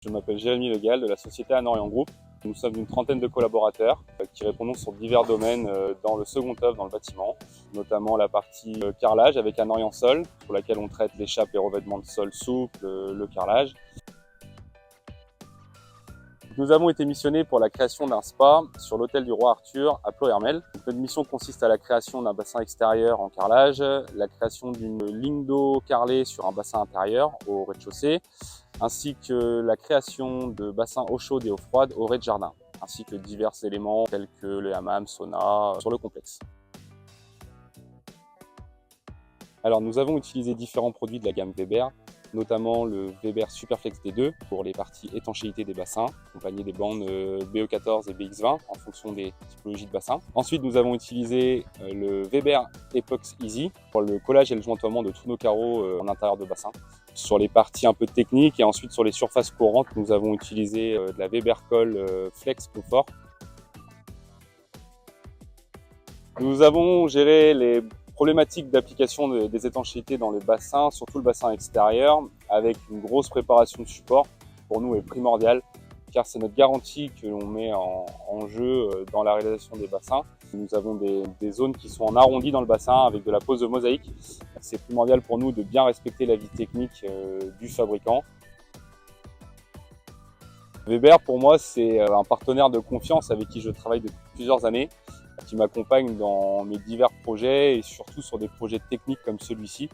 Je m'appelle Jérémy Legal de la société Anorian Group. Nous sommes une trentaine de collaborateurs qui répondons sur divers domaines dans le second œuvre dans le bâtiment, notamment la partie carrelage avec Anorian Sol, sur laquelle on traite l'échappe et revêtement de sol souple, le carrelage. Nous avons été missionnés pour la création d'un spa sur l'hôtel du Roi Arthur à Ploërmel. Notre mission consiste à la création d'un bassin extérieur en carrelage, la création d'une ligne d'eau carrelée sur un bassin intérieur au rez-de-chaussée, ainsi que la création de bassins eau chaude et eau froide au rez-de-jardin, ainsi que divers éléments tels que le hammam, sauna sur le complexe. Alors nous avons utilisé différents produits de la gamme Weber, notamment le Weber Superflex D2 pour les parties étanchéité des bassins, accompagné des bandes BE14 et BX20 en fonction des typologies de bassins. Ensuite, nous avons utilisé le Weber Epox Easy pour le collage et le jointoiement de tous nos carreaux en intérieur de bassin. Sur les parties un peu techniques et ensuite sur les surfaces courantes, nous avons utilisé de la Weber Coll Flex Confort. Nous avons géré les problématiques d'application des étanchéités dans le bassin, surtout le bassin extérieur, avec une grosse préparation de support. Pour nous est primordial, car c'est notre garantie que l'on met en jeu dans la réalisation des bassins. Nous avons des zones qui sont en arrondi dans le bassin avec de la pose de mosaïque. C'est primordial pour nous de bien respecter l'avis technique du fabricant. Weber, pour moi, c'est un partenaire de confiance avec qui je travaille depuis plusieurs années, qui m'accompagne dans mes divers projets et surtout sur des projets techniques comme celui-ci.